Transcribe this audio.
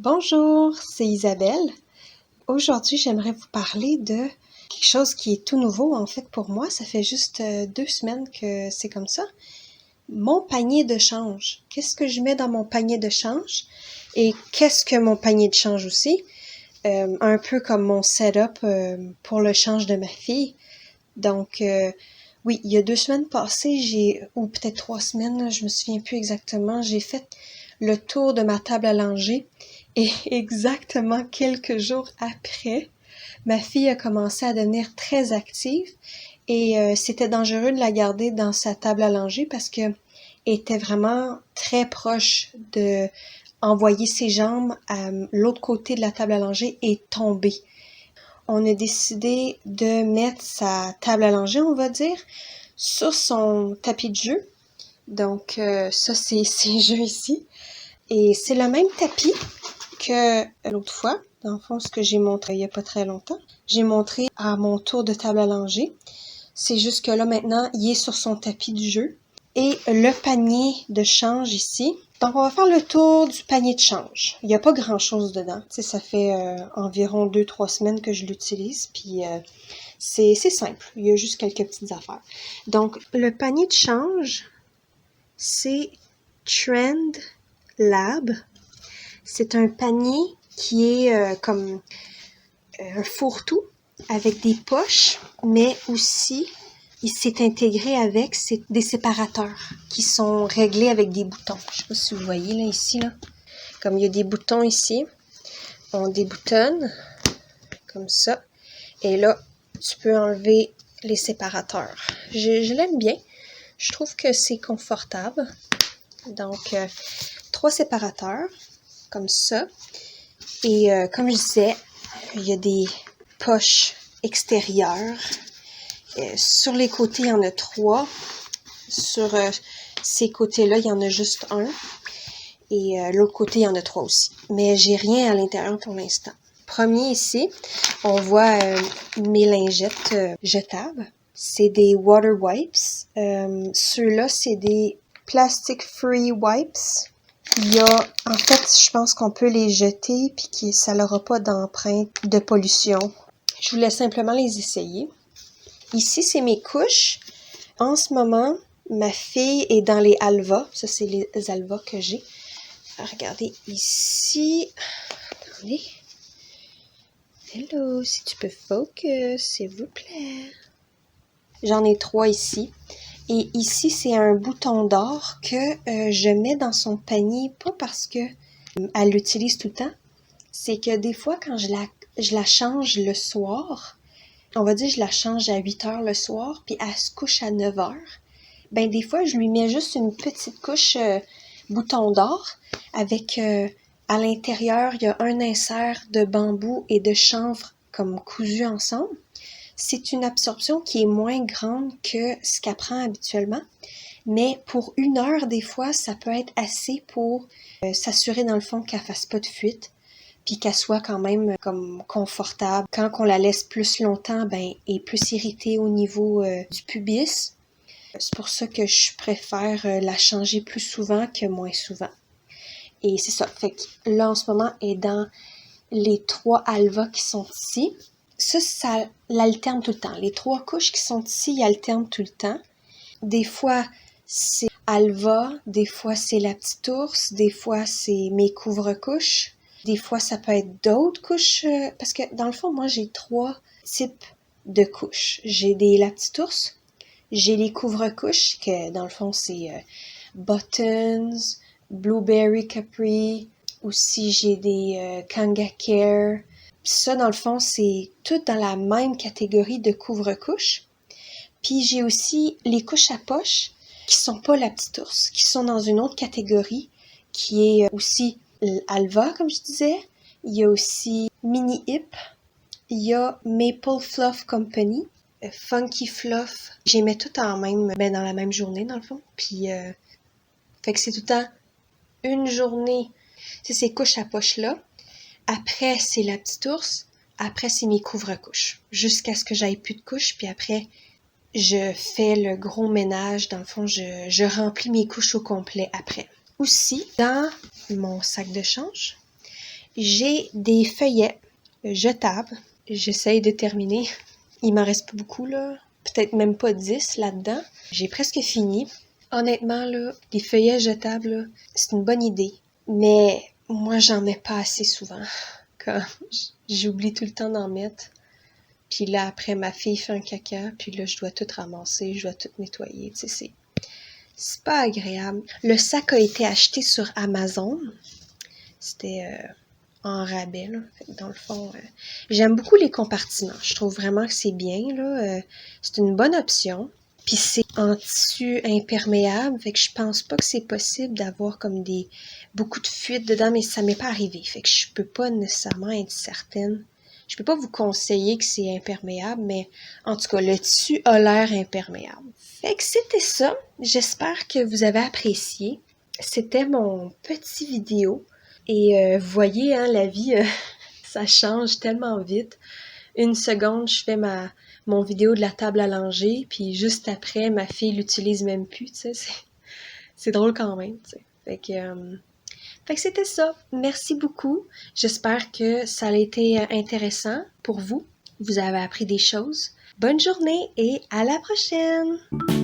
Bonjour, c'est Isabelle. Aujourd'hui, j'aimerais vous parler de quelque chose qui est tout nouveau en fait pour moi. Ça fait juste 2 semaines que c'est comme ça. Mon panier de change. Qu'est-ce que je mets dans mon panier de change? Et qu'est-ce que mon panier de change aussi? Un peu comme mon setup pour le change de ma fille. Donc, oui, il y a 2 semaines passées, ou peut-être 3 semaines, là, je me souviens plus exactement, j'ai fait le tour de ma table à langer et exactement quelques jours après, ma fille a commencé à devenir très active et c'était dangereux de la garder dans sa table à langer parce que elle était vraiment très proche de envoyer ses jambes à l'autre côté de la table à langer et tomber. On a décidé de mettre sa table à langer, on va dire, sur son tapis de jeu. Donc, ça, c'est ces jeux ici. Et c'est le même tapis que l'autre fois. Dans le fond, ce que j'ai montré il n'y a pas très longtemps. J'ai montré à mon tour de table à langer. C'est juste que là, maintenant, il est sur son tapis du jeu. Et le panier de change ici. Donc, on va faire le tour du panier de change. Il n'y a pas grand-chose dedans. Tu sais, ça fait environ 2-3 semaines que je l'utilise. Puis, c'est simple. Il y a juste quelques petites affaires. Donc, le panier de change, c'est Trend Lab. C'est un panier qui est comme un fourre-tout avec des poches, mais aussi il s'est intégré avec des séparateurs qui sont réglés avec des boutons. Je sais pas si vous voyez là ici là, comme il y a des boutons ici, on déboutonne comme ça, et là tu peux enlever les séparateurs. Je l'aime bien, je trouve que c'est confortable. Donc 3 séparateurs comme ça, et comme je disais, il y a des poches extérieures. Sur les côtés, il y en a 3. Sur ces côtés-là, il y en a juste un. Et l'autre côté, il y en a 3 aussi. Mais j'ai rien à l'intérieur pour l'instant. Premier ici, on voit mes lingettes jetables. C'est des water wipes. Ceux-là, c'est des plastic free wipes. Il y a, en fait, je pense qu'on peut les jeter puis que ça n'aura pas d'empreinte de pollution. Je voulais simplement les essayer. Ici, c'est mes couches. En ce moment, ma fille est dans les Alva. Ça, c'est les Alva que j'ai. Regardez ici. Attendez. Hello, si tu peux focus, s'il vous plaît. J'en ai 3 ici. Et ici, c'est un bouton d'or que je mets dans son panier, pas parce que elle l'utilise tout le temps. C'est que des fois, quand je la change le soir, on va dire je la change à 8 heures le soir, puis elle se couche à 9 heures, ben des fois, je lui mets juste une petite couche bouton d'or avec à l'intérieur, il y a un insert de bambou et de chanvre comme cousu ensemble. C'est une absorption qui est moins grande que ce qu'elle prend habituellement, mais pour 1 heure, des fois, ça peut être assez pour s'assurer dans le fond qu'elle fasse pas de fuite, puis qu'elle soit quand même comme confortable. Quand on la laisse plus longtemps, ben, elle est plus irritée au niveau du pubis. C'est pour ça que je préfère la changer plus souvent que moins souvent. Et c'est ça. Fait que là, en ce moment, elle est dans les 3 Alva qui sont ici. Ça l'alterne tout le temps. Les 3 couches qui sont ici, ils alternent tout le temps. Des fois, c'est Alva, des fois, c'est la petite ours, des fois, c'est mes couvre-couches. Des fois, ça peut être d'autres couches, parce que dans le fond, moi, j'ai 3 types de couches. J'ai la petite ours, j'ai les couvre-couches, que dans le fond, c'est Buttons, Blueberry Capri. Aussi, j'ai des Kanga Care. Puis ça, dans le fond, c'est tout dans la même catégorie de couvre-couches. Puis j'ai aussi les couches à poche, qui sont pas la petite ours, qui sont dans une autre catégorie, qui est aussi Alva, comme je disais. Il y a aussi Mini Hip. Il y a Maple Fluff Company. Funky Fluff. J'y mets tout dans la même journée, dans le fond. Puis, fait que c'est tout le temps une journée. C'est ces couches à poche-là. Après, c'est la petite ours. Après, c'est mes couvre-couches. Jusqu'à ce que j'aille plus de couches. Puis après, je fais le gros ménage. Dans le fond, je remplis mes couches au complet après. Aussi, dans mon sac de change, j'ai des feuillets jetables. J'essaye de terminer. Il m'en reste pas beaucoup, là. Peut-être même pas 10 là-dedans. J'ai presque fini. Honnêtement, là, les feuillets jetables, là, c'est une bonne idée. Mais moi, j'en mets pas assez souvent. Comme j'oublie tout le temps d'en mettre. Puis là, après, ma fille fait un caca. Puis là, je dois tout ramasser. Je dois tout nettoyer. Tu sais, c'est pas agréable. Le sac a été acheté sur Amazon. C'était en rabais, là. Fait que dans le fond, j'aime beaucoup les compartiments. Je trouve vraiment que c'est bien, là. C'est une bonne option. Puis c'est en tissu imperméable, fait que je pense pas que c'est possible d'avoir comme beaucoup de fuites dedans, mais ça m'est pas arrivé. Fait que je peux pas nécessairement être certaine. Je peux pas vous conseiller que c'est imperméable, mais en tout cas, le tissu a l'air imperméable. Fait que c'était ça. J'espère que vous avez apprécié. C'était mon petit vidéo. Et vous voyez, hein, la vie, ça change tellement vite. Une seconde, je fais mon vidéo de la table à langer, puis juste après, ma fille l'utilise même plus, tu sais. C'est drôle quand même, tu sais. Fait que c'était ça. Merci beaucoup. J'espère que ça a été intéressant pour vous. Vous avez appris des choses. Bonne journée et à la prochaine!